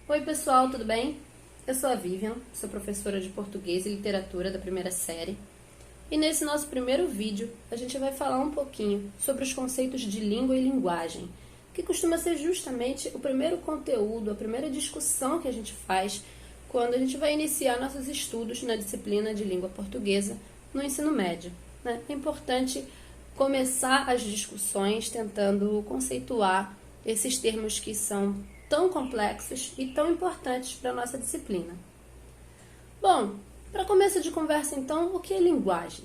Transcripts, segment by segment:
Oi pessoal, tudo bem? Eu sou a Vivian, sou professora de português e literatura da primeira série. E nesse nosso primeiro vídeo, a gente vai falar um pouquinho sobre os conceitos de língua e linguagem, que costuma ser justamente o primeiro conteúdo, a primeira discussão que a gente faz quando a gente vai iniciar nossos estudos na disciplina de língua portuguesa no ensino médio, né? É importante começar as discussões tentando conceituar esses termos que são tão complexos e tão importantes para a nossa disciplina. Bom, para começo de conversa então, o que é linguagem?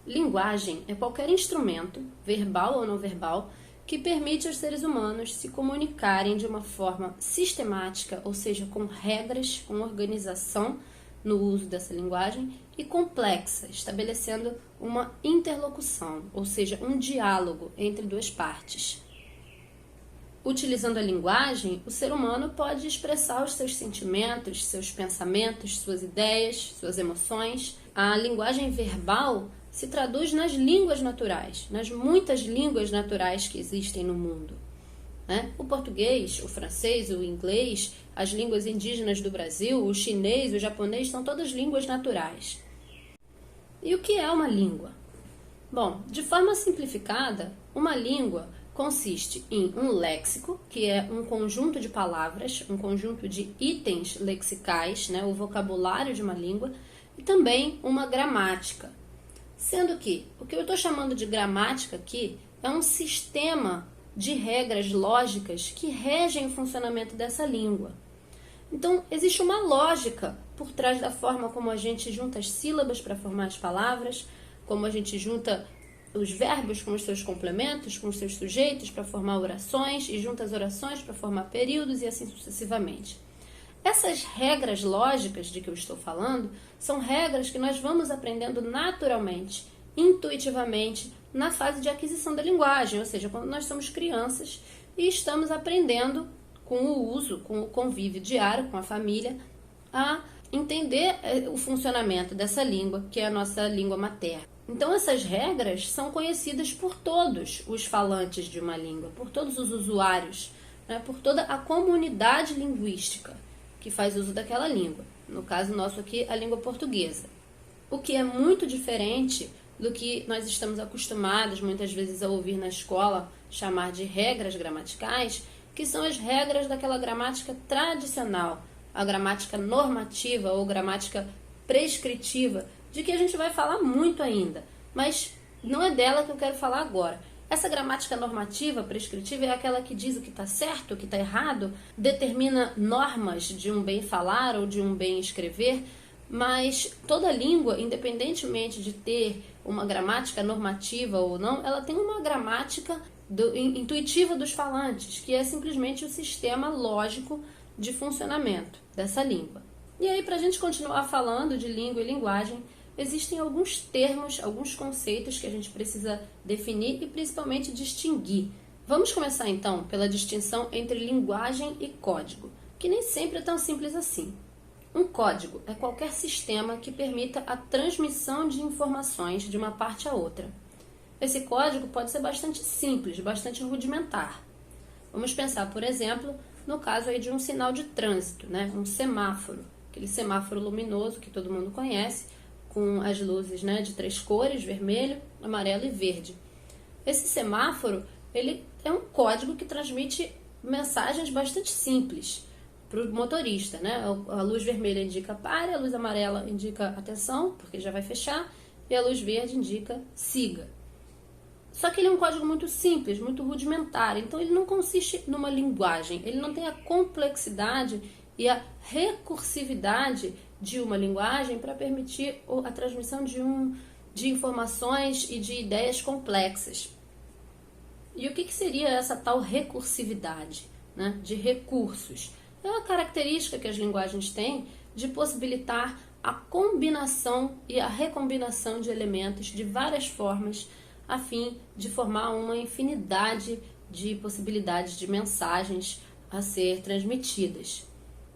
Linguagem é qualquer instrumento, verbal ou não verbal, que permite aos seres humanos se comunicarem de uma forma sistemática, ou seja, com regras, com organização no uso dessa linguagem, e complexa, estabelecendo uma interlocução, ou seja, um diálogo entre duas partes. Utilizando a linguagem, o ser humano pode expressar os seus sentimentos, seus pensamentos, suas ideias, suas emoções. A linguagem verbal se traduz nas línguas naturais, nas muitas línguas naturais que existem no mundo, né? O português, o francês, o inglês, as línguas indígenas do Brasil, o chinês, o japonês, são todas línguas naturais. E o que é uma língua? Bom, de forma simplificada, uma língua consiste em um léxico, que é um conjunto de palavras, um conjunto de itens lexicais, né, o vocabulário de uma língua, e também uma gramática. Sendo que o que eu estou chamando de gramática aqui é um sistema de regras lógicas que regem o funcionamento dessa língua. Então, existe uma lógica por trás da forma como a gente junta as sílabas para formar as palavras, como a gente junta os verbos com os seus complementos, com os seus sujeitos para formar orações e junta as orações para formar períodos e assim sucessivamente. Essas regras lógicas de que eu estou falando são regras que nós vamos aprendendo naturalmente, intuitivamente, na fase de aquisição da linguagem, ou seja, quando nós somos crianças e estamos aprendendo com o uso, com o convívio diário, com a família, a entender o funcionamento dessa língua, que é a nossa língua materna. Então, essas regras são conhecidas por todos os falantes de uma língua, por todos os usuários, né, por toda a comunidade linguística que faz uso daquela língua. No caso nosso aqui, a língua portuguesa. O que é muito diferente do que nós estamos acostumados muitas vezes a ouvir na escola chamar de regras gramaticais, que são as regras daquela gramática tradicional, a gramática normativa ou gramática prescritiva, de que a gente vai falar muito ainda, mas não é dela que eu quero falar agora. Essa gramática normativa, prescritiva, é aquela que diz o que está certo, o que está errado, determina normas de um bem falar ou de um bem escrever, mas toda língua, independentemente de ter uma gramática normativa ou não, ela tem uma gramática intuitiva dos falantes, que é simplesmente o sistema lógico de funcionamento dessa língua. E aí, para a gente continuar falando de língua e linguagem, existem alguns termos, alguns conceitos que a gente precisa definir e principalmente distinguir. Vamos começar então pela distinção entre linguagem e código, que nem sempre é tão simples assim. Um código é qualquer sistema que permita a transmissão de informações de uma parte a outra. Esse código pode ser bastante simples, bastante rudimentar. Vamos pensar, por exemplo, no caso aí de um sinal de trânsito, né? Um semáforo, aquele semáforo luminoso que todo mundo conhece, com as luzes, né, de 3 cores, vermelho, amarelo e verde. Esse semáforo, ele é um código que transmite mensagens bastante simples para o motorista, né? A luz vermelha indica pare, a luz amarela indica atenção, porque já vai fechar, e a luz verde indica siga. Só que ele é um código muito simples, muito rudimentar, então ele não consiste numa linguagem, ele não tem a complexidade e a recursividade de uma linguagem para permitir a transmissão de informações e de ideias complexas. E o que seria essa tal recursividade, né, de recursos? É uma característica que as linguagens têm de possibilitar a combinação e a recombinação de elementos de várias formas a fim de formar uma infinidade de possibilidades de mensagens a ser transmitidas.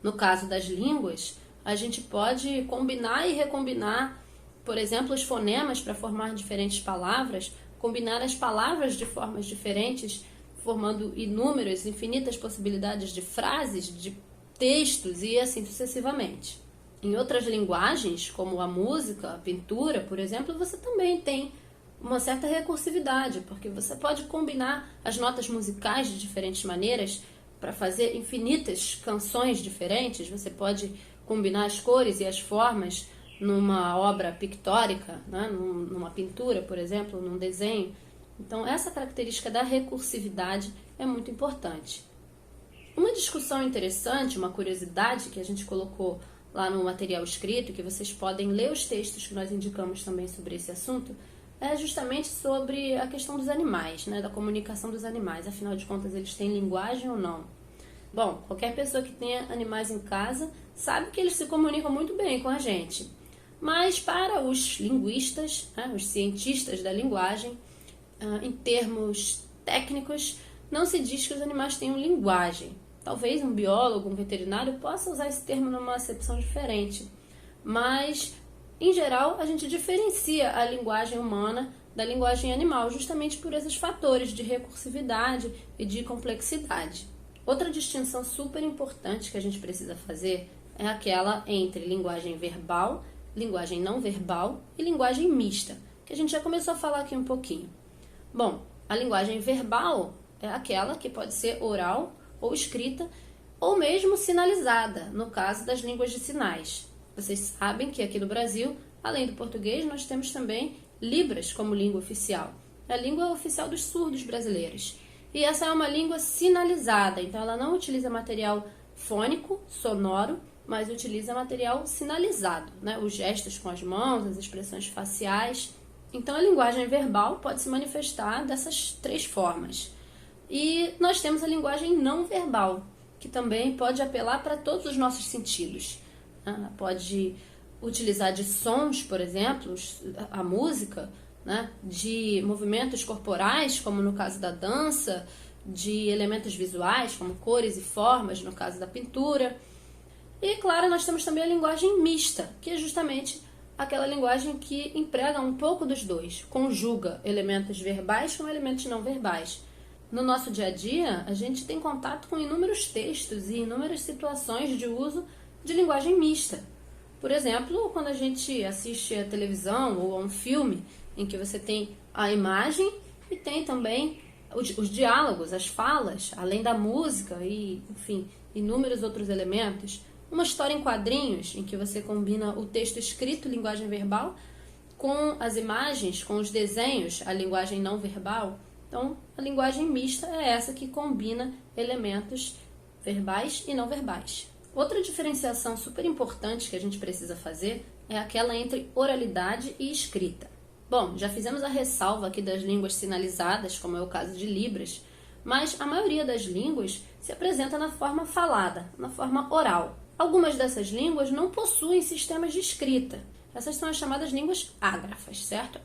No caso das línguas, a gente pode combinar e recombinar, por exemplo, os fonemas para formar diferentes palavras, combinar as palavras de formas diferentes, formando infinitas possibilidades de frases, de textos e assim sucessivamente. Em outras linguagens, como a música, a pintura, por exemplo, você também tem uma certa recursividade, porque você pode combinar as notas musicais de diferentes maneiras para fazer infinitas canções diferentes. Você pode combinar as cores e as formas numa obra pictórica, né? Numa pintura, por exemplo, num desenho. Então, essa característica da recursividade é muito importante. Uma discussão interessante, uma curiosidade que a gente colocou lá no material escrito, que vocês podem ler os textos que nós indicamos também sobre esse assunto, é justamente sobre a questão dos animais, né, da comunicação dos animais. Afinal de contas, eles têm linguagem ou não? Bom, qualquer pessoa que tenha animais em casa sabe que eles se comunicam muito bem com a gente. Mas para os linguistas, né, os cientistas da linguagem, em termos técnicos, não se diz que os animais tenham linguagem. Talvez um biólogo, um veterinário possa usar esse termo numa acepção diferente. Mas, em geral, a gente diferencia a linguagem humana da linguagem animal, justamente por esses fatores de recursividade e de complexidade. Outra distinção super importante que a gente precisa fazer é aquela entre linguagem verbal, linguagem não verbal e linguagem mista, que a gente já começou a falar aqui um pouquinho. Bom, a linguagem verbal é aquela que pode ser oral ou escrita, ou mesmo sinalizada, no caso das línguas de sinais. Vocês sabem que aqui no Brasil, além do português, nós temos também Libras como língua oficial. É a língua oficial dos surdos brasileiros. E essa é uma língua sinalizada, então ela não utiliza material fônico, sonoro, mas utiliza material sinalizado, né? Os gestos com as mãos, as expressões faciais. Então a linguagem verbal pode se manifestar dessas três formas. E nós temos a linguagem não verbal, que também pode apelar para todos os nossos sentidos. Pode utilizar de sons, por exemplo, a música, né? De movimentos corporais, como no caso da dança, de elementos visuais, como cores e formas, no caso da pintura. E, claro, nós temos também a linguagem mista, que é justamente aquela linguagem que emprega um pouco dos dois, conjuga elementos verbais com elementos não verbais. No nosso dia a dia, a gente tem contato com inúmeros textos e inúmeras situações de uso de linguagem mista. Por exemplo, quando a gente assiste a televisão ou a um filme em que você tem a imagem e tem também os diálogos, as falas, além da música e, enfim, inúmeros outros elementos. Uma história em quadrinhos, em que você combina o texto escrito, linguagem verbal, com as imagens, com os desenhos, a linguagem não verbal. Então, a linguagem mista é essa que combina elementos verbais e não verbais. Outra diferenciação super importante que a gente precisa fazer é aquela entre oralidade e escrita. Bom, já fizemos a ressalva aqui das línguas sinalizadas, como é o caso de Libras, mas a maioria das línguas se apresenta na forma falada, na forma oral. Algumas dessas línguas não possuem sistemas de escrita. Essas são as chamadas línguas ágrafas, certo?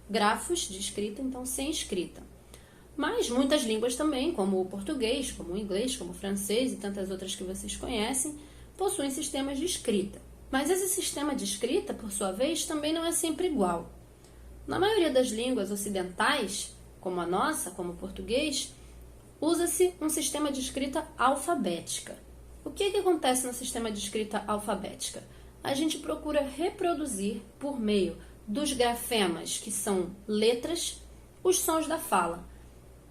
Grafos de escrita, então sem escrita. Mas muitas línguas também, como o português, como o inglês, como o francês e tantas outras que vocês conhecem, possuem sistemas de escrita. Mas esse sistema de escrita, por sua vez, também não é sempre igual. Na maioria das línguas ocidentais, como a nossa, como o português, usa-se um sistema de escrita alfabética. O que acontece no sistema de escrita alfabética? A gente procura reproduzir, por meio dos grafemas, que são letras, os sons da fala.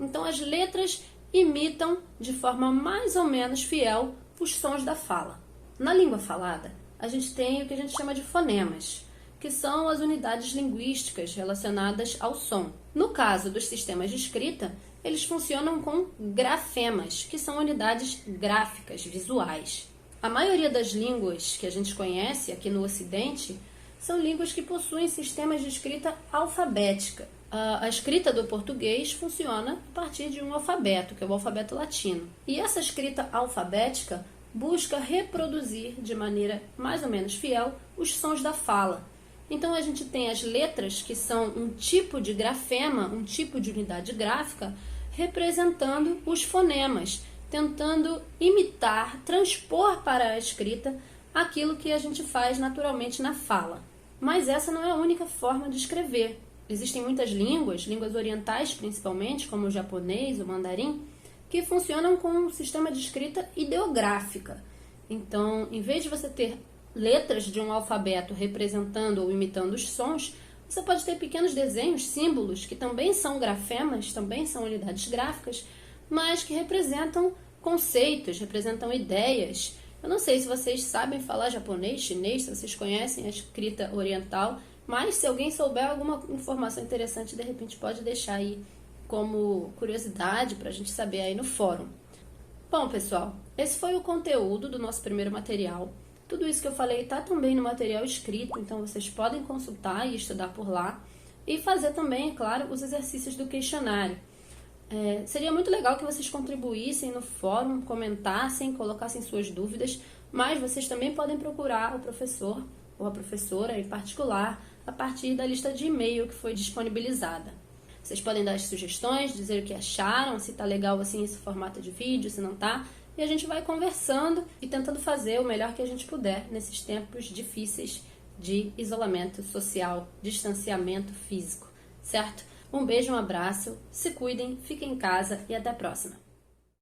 Então, as letras imitam, de forma mais ou menos fiel, os sons da fala. Na língua falada, a gente tem o que a gente chama de fonemas, que são as unidades linguísticas relacionadas ao som. No caso dos sistemas de escrita, eles funcionam com grafemas, que são unidades gráficas, visuais. A maioria das línguas que a gente conhece aqui no Ocidente são línguas que possuem sistemas de escrita alfabética. A escrita do português funciona a partir de um alfabeto, que é o alfabeto latino. E essa escrita alfabética busca reproduzir de maneira mais ou menos fiel os sons da fala. Então a gente tem as letras, que são um tipo de grafema, um tipo de unidade gráfica, representando os fonemas, tentando imitar, transpor para a escrita aquilo que a gente faz naturalmente na fala. Mas essa não é a única forma de escrever. Existem muitas línguas orientais principalmente, como o japonês, o mandarim, que funcionam com um sistema de escrita ideográfica. Então, em vez de você ter letras de um alfabeto representando ou imitando os sons, você pode ter pequenos desenhos, símbolos, que também são grafemas, também são unidades gráficas, mas que representam conceitos, representam ideias. Eu não sei se vocês sabem falar japonês, chinês, se vocês conhecem a escrita oriental, mas se alguém souber alguma informação interessante, de repente pode deixar aí como curiosidade para a gente saber aí no fórum. Bom, pessoal, esse foi o conteúdo do nosso primeiro material. Tudo isso que eu falei está também no material escrito, então vocês podem consultar e estudar por lá. E fazer também, é claro, os exercícios do questionário. Seria muito legal que vocês contribuíssem no fórum, comentassem, colocassem suas dúvidas, mas vocês também podem procurar o professor ou a professora em particular a partir da lista de e-mail que foi disponibilizada. Vocês podem dar as sugestões, dizer o que acharam, se está legal assim esse formato de vídeo, se não está. E a gente vai conversando e tentando fazer o melhor que a gente puder nesses tempos difíceis de isolamento social, distanciamento físico, certo? Um beijo, um abraço, se cuidem, fiquem em casa e até a próxima.